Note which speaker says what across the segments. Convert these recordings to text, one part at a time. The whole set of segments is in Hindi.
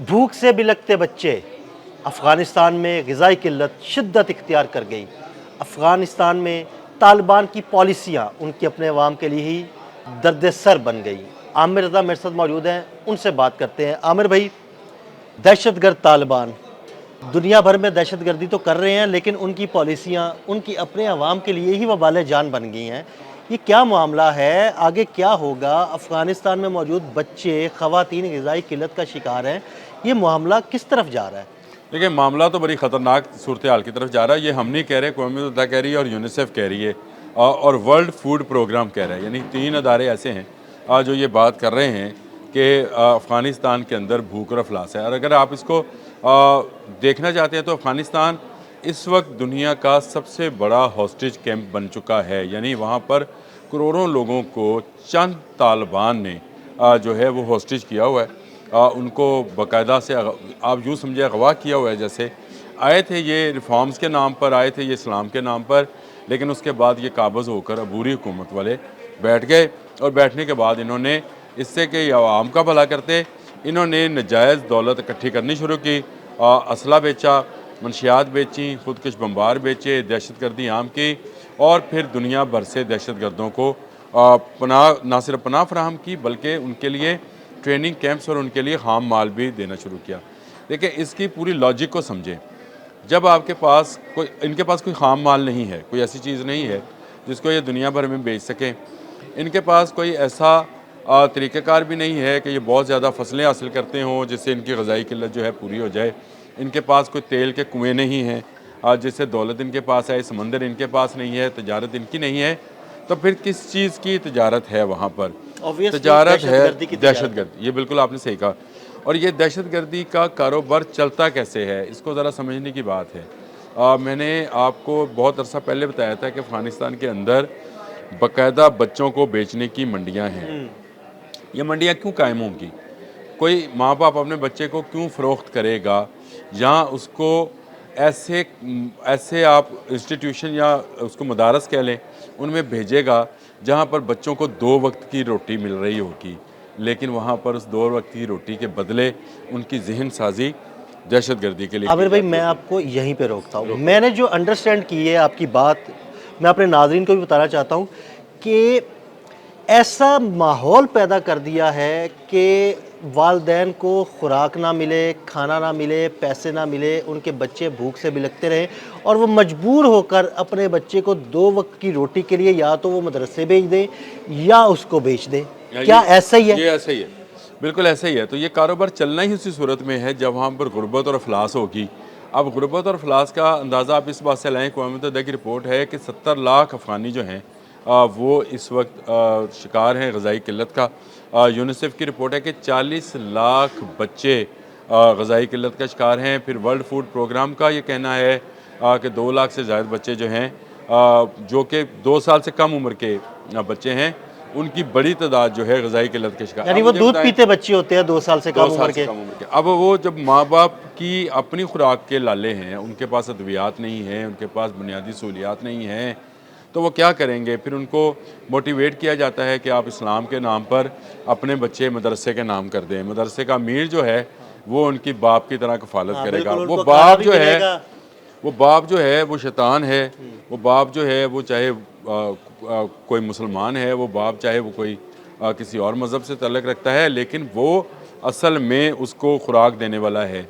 Speaker 1: भूख से बिलखते बच्चे। अफ़गानिस्तान में ग़िज़ाई किल्लत शिद्दत इख्तियार कर गई। अफ़गानिस्तान में तालिबान की पॉलिसियाँ उनके अपने अवाम के लिए ही दर्द सर बन गई। आमिर रज़ा मेरे साथ मौजूद हैं, उनसे बात करते हैं। आमिर भाई, दहशतगर्द तालिबान दुनिया भर में दहशतगर्दी तो कर रहे हैं, लेकिन उनकी पॉलिसियाँ उनकी अपने अवाम के लिए ही वबाल जान बन गई हैं। ये क्या मामला है? आगे क्या होगा? अफ़गानिस्तान में मौजूद बच्चे, ख़वातीन ग़िज़ाई किल्लत का शिकार हैं। ये मामला किस तरफ जा रहा है?
Speaker 2: देखिए, मामला तो बड़ी ख़तरनाक सूरत हाल की तरफ जा रहा है। ये हम नहीं कह रहे, क़ौम मुत्तहिदा कह रही है और यूनिसेफ कह रही है और वर्ल्ड फूड प्रोग्राम कह रहा है। यानी 3 अदारे ऐसे हैं जो ये बात कर रहे हैं कि अफ़गानिस्तान के अंदर भूख और अफलास है। और अगर आप इसको देखना चाहते हैं तो अफ़गानिस्तान इस वक्त दुनिया का सबसे बड़ा हॉस्टेज कैंप बन चुका है। यानी वहाँ पर करोड़ों लोगों को चंद तालिबान ने जो है वो हॉस्टेज किया हुआ है। उनको बाकायदा से आप यूँ समझिए अगवा किया हुआ है। जैसे आए थे ये रिफॉर्म्स के नाम पर, आए थे ये इस्लाम के नाम पर, लेकिन उसके बाद ये काबज़ होकर अबूरी हुकूमत वाले बैठ गए। और बैठने के बाद इन्होंने इससे कि आवाम का भला करते, इन्होंने नजायज़ दौलत इकट्ठी करनी शुरू की। असला बेचा, मंशियात बेची, खुदकश बम्बार बेचे, दहशतगर्दी आम की और फिर दुनिया भर से दहशतगर्दों को पनाह ना सिर्फ पनाह फराहम की बल्कि उनके लिए ट्रेनिंग कैंप्स और उनके लिए खाम माल भी देना शुरू किया। देखिए, इसकी पूरी लॉजिक को समझें। जब आपके पास कोई, इनके पास कोई खाम माल नहीं है, कोई ऐसी चीज़ नहीं है जिसको ये दुनिया भर में बेच सकें। इनके पास कोई ऐसा तरीक़ाकार भी नहीं है कि ये बहुत ज़्यादा फसलें हासिल करते हों जिससे इनकी ग़िज़ाई किल्लत जो है पूरी हो जाए। इनके पास कोई तेल के कुएँ नहीं हैं जिससे दौलत इनके पास है, समंदर इनके पास नहीं है, तजारत इनकी नहीं है। तो फिर किस चीज़ की तजारत है वहाँ पर? तजारत है दहशतगर्द। ये बिल्कुल आपने सही कहा। और ये दहशतगर्दी का कारोबार चलता कैसे है, इसको ज़रा समझने की बात है। मैंने आपको बहुत अरसा पहले बताया था कि अफ़गानिस्तान के अंदर बाकायदा बच्चों को बेचने की मंडियाँ हैं। ये मंडियाँ क्यों कायम होंगी? कोई माँ बाप अपने बच्चे को क्यों फ़रोख्त करेगा या उसको ऐसे ऐसे आप इंस्टीट्यूशन या उसको मदारस कह लें, उनमें भेजेगा जहाँ पर बच्चों को 2 वक्त की रोटी मिल रही होगी, लेकिन वहाँ पर उस 2 वक्त की रोटी के बदले उनकी ज़हन साजी दहशतगर्दी के लिए
Speaker 1: आमिर
Speaker 2: की
Speaker 1: भाई,
Speaker 2: जाती
Speaker 1: मैं
Speaker 2: है।
Speaker 1: आपको यहीं पे रोकता हूँ। मैंने जो अंडरस्टैंड की है आपकी बात, मैं अपने नाज़रीन को भी बताना चाहता हूँ कि ऐसा माहौल पैदा कर दिया है कि वालदैन को खुराक ना मिले, खाना ना मिले, पैसे ना मिले, उनके बच्चे भूख से बिलखते रहें और वो मजबूर होकर अपने बच्चे को 2 वक्त की रोटी के लिए या तो वो मदरसे भेज दें या उसको बेच दें। क्या ऐसा ही है?
Speaker 2: ये ऐसा ही है, बिल्कुल ऐसा ही है। तो ये कारोबार चलना ही उसी सूरत में है जब वहाँ पर गुर्बत और अफलास होगी। अब गुर्बत और अफलास का अंदाज़ा आप इस बात से लाएँ, क़ौम मुत्तहिदा की रिपोर्ट है कि 70 लाख अफ़गानी जो हैं वो इस वक्त शिकार हैं ग़िज़ाई किल्लत का। यूनिसेफ की रिपोर्ट है कि 40 लाख बच्चे ग़िज़ाई किल्लत का शिकार हैं। फिर वर्ल्ड फूड प्रोग्राम का ये कहना है कि 2 लाख से ज़ायद बच्चे जो हैं जो कि 2 साल से कम उम्र के बच्चे हैं, उनकी बड़ी तादाद जो है ग़िज़ाई किल्लत के शिकार।
Speaker 1: यानी वो दूध पीते बच्चे होते हैं 2 साल से कम उम्र के।
Speaker 2: अब वो जब माँ बाप की अपनी खुराक के लाले हैं, उनके पास अद्वियात नहीं है, उनके पास बुनियादी सहूलियात नहीं हैं, तो वो क्या करेंगे? फिर उनको मोटिवेट किया जाता है कि आप इस्लाम के नाम पर अपने बच्चे मदरसे के नाम कर दें। मदरसे का अमीर जो है वो उनकी बाप की तरह कफ़ालत करेगा। वो बाप जो है वो शैतान है। वो बाप जो है वो चाहे कोई मुसलमान है, वो बाप चाहे वो कोई किसी और मज़हब से तल्लुक़ रखता है, लेकिन वो असल में उसको खुराक देने वाला है।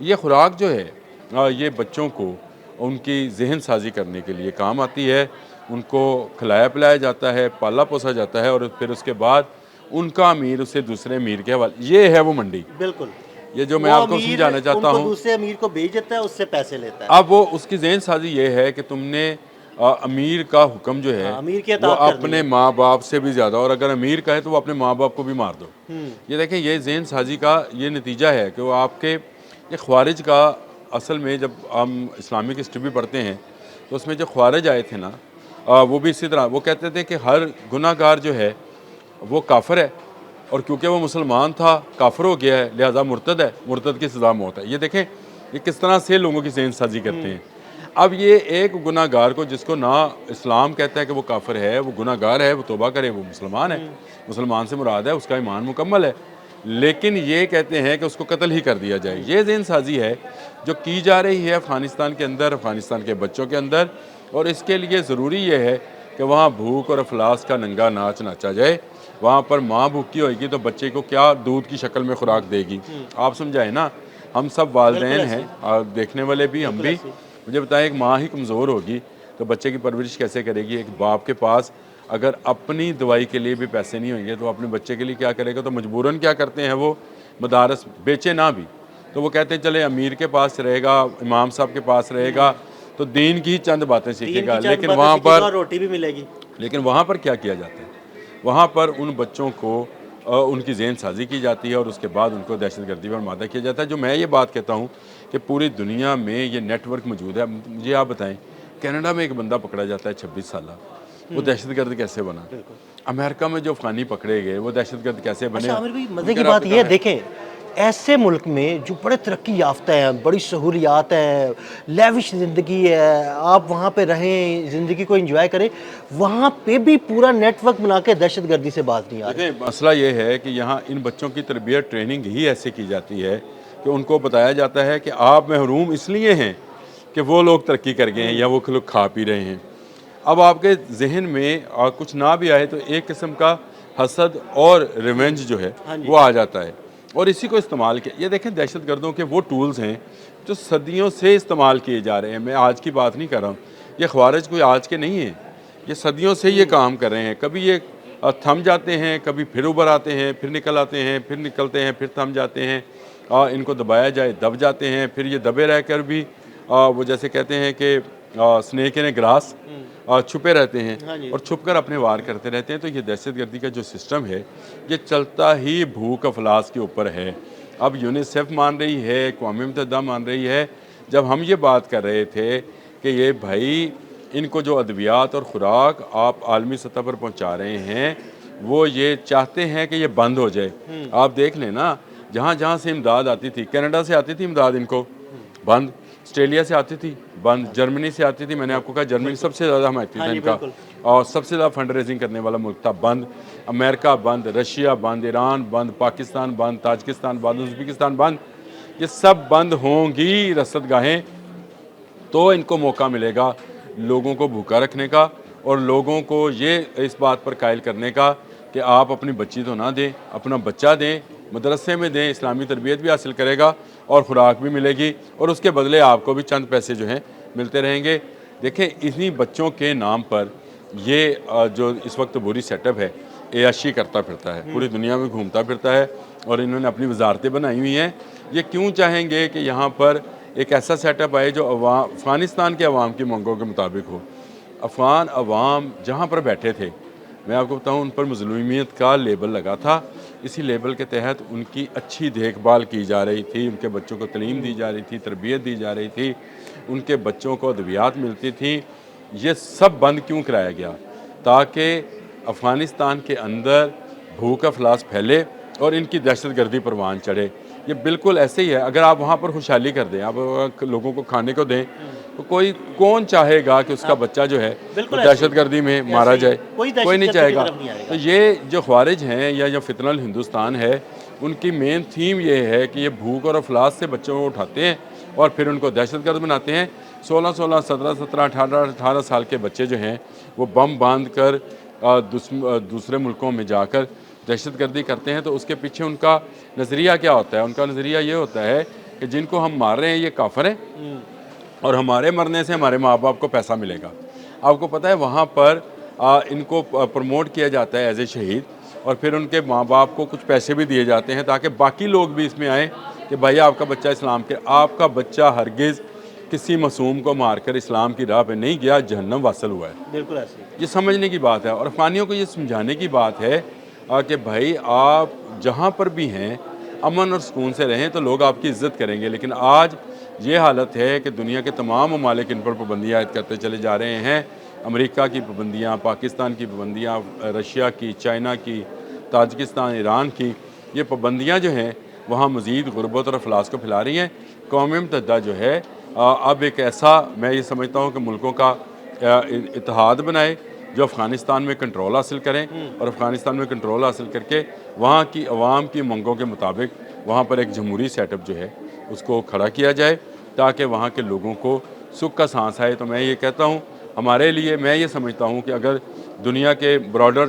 Speaker 2: ये खुराक जो है ये बच्चों को उनकी ज़हन साजी करने के लिए काम आती है। उनको खिलाया पिलाया जाता है, पाला पोसा जाता है और फिर उसके बाद उनका अमीर उसे दूसरे अमीर के हवाले। ये है वो मंडी।
Speaker 1: बिल्कुल।
Speaker 2: ये जो मैं आपको समझाना चाहता हूँ,
Speaker 1: दूसरे अमीर को बेच देता है, उससे पैसे लेता है।
Speaker 2: अब वो उसकी ज़हन साजी ये है कि तुमने अमीर का हुक्म जो है
Speaker 1: अमीर की
Speaker 2: वो
Speaker 1: अताअत करनी
Speaker 2: अपने
Speaker 1: है।
Speaker 2: माँ बाप से भी ज़्यादा, और अगर अमीर का है तो वो अपने माँ बाप को भी मार दो। ये देखें, ये ज़हन साजी का ये नतीजा है कि वो आपके ये ख्वारिज का, असल में जब हम इस्लामिक हिस्ट्री भी पढ़ते हैं तो उसमें जो ख्वारिज आए थे ना, वो भी इसी तरह वो कहते थे कि हर गुनाहगार जो है वो काफिर है, और क्योंकि वो मुसलमान था काफिर हो गया है, लिहाजा मुर्तद है, मुर्तद की सज़ा मौत है। ये देखें ये किस तरह से लोगों की ज़हन साजी करते हैं। अब ये एक गुनाहगार को, जिसको ना इस्लाम कहता है कि वो काफिर है, वो गुनाहगार है, वो तौबा करे, वो मुसलमान है, मुसलमान से मुराद है उसका ईमान मुकम्मल है, लेकिन ये कहते हैं कि उसको कत्ल ही कर दिया जाए। ये ज़हन साजी है जो की जा रही है अफ़गानिस्तान के अंदर, अफ़गानिस्तान के बच्चों के अंदर, और इसके लिए ज़रूरी ये है कि वहाँ भूख और अफलास का नंगा नाच नाचा जाए। वहाँ पर माँ भूखी होएगी तो बच्चे को क्या दूध की शक्ल में खुराक देगी? आप समझाएं ना। हम सब वालिदैन हैं और देखने वाले भी, हम भी। मुझे बताएं, एक माँ ही कमज़ोर होगी तो बच्चे की परवरिश कैसे करेगी? एक बाप के पास अगर अपनी दवाई के लिए भी पैसे नहीं होंगे तो अपने बच्चे के लिए क्या करेगा? तो मजबूरन क्या करते हैं वो, मदारस बेचे ना भी तो वो कहते हैं चले अमीर के पास रहेगा, इमाम साहब के पास रहेगा तो दीन की ही चंद बातें सीखेगा, लेकिन वहाँ पर
Speaker 1: रोटी भी मिलेगी।
Speaker 2: लेकिन वहाँ पर क्या किया जाता है? वहाँ पर उन बच्चों को उनकी ज़हन साजी की जाती है और उसके बाद उनको दहशतगर्दी पर मादा किया जाता है। जो मैं ये बात कहता हूँ कि पूरी दुनिया में ये नेटवर्क मौजूद है। मुझे आप बताएं, कनाडा में एक बंदा पकड़ा जाता है 26 साल, वो दहशतगर्द कैसे बना? अमेरिका में जो अफगानी पकड़े गए वो दहशतगर्द कैसे बने?
Speaker 1: अच्छा आमिर भाई, मज़े की बात ये देखें, ऐसे मुल्क में जो बड़े तरक्की याफ्ता हैं, बड़ी सहूलियात हैं, लेविश ज़िंदगी है, आप वहाँ पे रहें, ज़िंदगी को एंजॉय करें, वहाँ पे भी पूरा नेटवर्क बना के दहशतगर्दी से बात नहीं आ रही।
Speaker 2: देखिए, मसला ये है कि यहाँ इन बच्चों की तरबियत, ट्रेनिंग ही ऐसे की जाती है कि उनको बताया जाता है कि आप महरूम इसलिए हैं कि वो लोग तरक्की कर गए हैं या वो लोग खा पी रहे हैं। अब आपके जहन में कुछ ना भी आए तो एक किस्म का हसद और रिवेंज जो है वो आ जाता है और इसी को इस्तेमाल किया। ये देखें, दहशतगर्दों के वो टूल्स हैं जो सदियों से इस्तेमाल किए जा रहे हैं। मैं आज की बात नहीं कर रहा हूँ, ये ख्वारिज कोई आज के नहीं है, ये सदियों से ये काम कर रहे हैं। कभी ये थम जाते हैं, कभी फिर उभर आते हैं, फिर निकल आते हैं, फिर निकलते हैं, फिर थम जाते हैं। इनको दबाया जाए दब जाते हैं, फिर ये दबे रहकर भी वो जैसे कहते हैं कि स्नेक इन ग्रास, छुपे रहते हैं और छुपकर अपने वार करते रहते हैं। तो ये दहशतगर्दी का जो सिस्टम है ये चलता ही भूख अफलास के ऊपर है। अब यूनिसेफ मान रही है, अक़वाम मुत्तहिदा मान रही है। जब हम ये बात कर रहे थे कि ये भाई इनको जो अद्वियात और ख़ुराक आप आलमी सतह पर पहुँचा रहे हैं वो ये चाहते हैं कि ये बंद हो जाए। आप देख लें ना, जहाँ जहाँ से इमदाद आती थी, कनाडा से आती थी इमदाद इनको, बंद। ऑस्ट्रेलिया से आती थी, बंद। जर्मनी से आती थी, मैंने आपको कहा जर्मनी सबसे ज़्यादा हमायती था इनका और सबसे ज़्यादा फंड रेजिंग करने वाला मुल्क था, बंद। अमेरिका बंद, रशिया बंद, ईरान बंद, पाकिस्तान बंद, ताजिकिस्तान बंद, उज़्बेकिस्तान बंद। ये सब बंद होंगी रसदगाहें तो इनको मौका मिलेगा लोगों को भूखा रखने का और लोगों को ये इस बात पर कायल करने का कि आप अपनी बच्ची तो ना दें, अपना बच्चा दें, मदरसे में दें, इस्लामी तरबियत भी हासिल करेगा और ख़ुराक भी मिलेगी और उसके बदले आपको भी चंद पैसे जो हैं मिलते रहेंगे। देखें, इन्हीं बच्चों के नाम पर ये जो इस वक्त बुरी सेटअप है एयाशी करता फिरता है, पूरी दुनिया में घूमता फिरता है और इन्होंने अपनी वजारतें बनाई हुई हैं। ये क्यों चाहेंगे कि यहाँ पर एक ऐसा सेटअप आए जो अफ़गानिस्तान के अवाम की मांगों के मुताबिक हो? अफ़गान अवाम जहाँ पर बैठे थे, मैं आपको बताऊँ, उन पर मज़लूमियत का लेबल लगा था। इसी लेबल के तहत उनकी अच्छी देखभाल की जा रही थी, उनके बच्चों को तालीम दी जा रही थी, तरबियत दी जा रही थी, उनके बच्चों को अद्वियात मिलती थी। ये सब बंद क्यों कराया गया? ताकि अफ़गानिस्तान के अंदर भूख अफलास फैले और इनकी दहशतगर्दी परवान चढ़े। ये बिल्कुल ऐसे ही है। अगर आप वहाँ पर खुशहाली कर दें, आप लोगों को खाने को दें, तो कौन चाहेगा कि उसका बच्चा जो है वो दहशतगर्दी में मारा जाए? कोई नहीं चाहेगा। तो ये जो ख्वारिज हैं या जो फितनल हिंदुस्तान है, उनकी मेन थीम ये है कि ये भूख और अफलास से बच्चों को उठाते हैं और फिर उनको दहशतगर्द बनाते हैं। 16-16, 17-17, 18-18 साल के बच्चे जो हैं वो बम बांध कर दूसरे मुल्कों में जाकर दहशतगर्दी करते हैं। तो उसके पीछे उनका नज़रिया क्या होता है? उनका नज़रिया ये होता है कि जिनको हम मार रहे हैं ये काफिर हैं और हमारे मरने से हमारे माँ बाप को पैसा मिलेगा। आपको पता है वहाँ पर इनको प्रमोट किया जाता है एज ए शहीद और फिर उनके माँ बाप को कुछ पैसे भी दिए जाते हैं ताकि बाकी लोग भी इसमें आएँ कि भाई आपका बच्चा इस्लाम के, आपका बच्चा हरगिज़ किसी मासूम को मारकर इस्लाम की राह पे नहीं गया, जहन्नम वासल हुआ है।
Speaker 1: बिल्कुल ऐसे
Speaker 2: ये समझने की बात है और अफ़गानियों को ये समझाने की बात है कि भाई आप जहाँ पर भी हैं अमन और सुकून से रहें तो लोग आपकी इज़्ज़त करेंगे। लेकिन आज ये हालत है कि दुनिया के तमाम ममालिक इन पर पाबंदियाँ आयद करते चले जा रहे हैं। अमेरिका की पाबंदियाँ, पाकिस्तान की पाबंदियाँ, रशिया की, चाइना की, ताजिकिस्तान, ईरान की, ये पाबंदियाँ जो हैं वहाँ मज़ीद गुर्बत और अफलास को फैला रही हैं। अक़वाम मुत्तहिदा जो है अब एक ऐसा, मैं ये समझता हूँ कि मुल्कों का इत्तेहाद बनाए जो अफ़गानिस्तान में कंट्रोल हासिल करें और अफ़गानिस्तान में कंट्रोल हासिल करके वहाँ की आवाम की मंगों के मुताबिक वहाँ पर एक जमहूरी सेटअप जो है उसको खड़ा किया जाए ताकि वहाँ के लोगों को सुख का सांस आए। तो मैं ये कहता हूँ हमारे लिए, मैं ये समझता हूँ कि अगर दुनिया के ब्रॉडर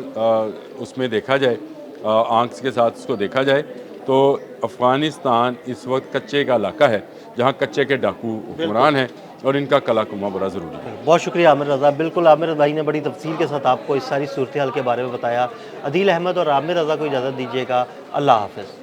Speaker 2: उसमें देखा जाए, आंख के साथ उसको देखा जाए, तो अफ़गानिस्तान इस वक्त कच्चे का इलाका है जहाँ कच्चे के डाकू हुक्मरान हैं और इनका कला कुमा बड़ा ज़रूरी है।
Speaker 1: बहुत शुक्रिया आमिर रज़ा। बिल्कुल आमिर भाई ने बड़ी तफसील के साथ आपको इस सारी सूरत हाल के बारे में बताया। अदील अहमद और आमिर रज़ा को इजाज़त दीजिएगा। अल्लाह हाफ़िज़।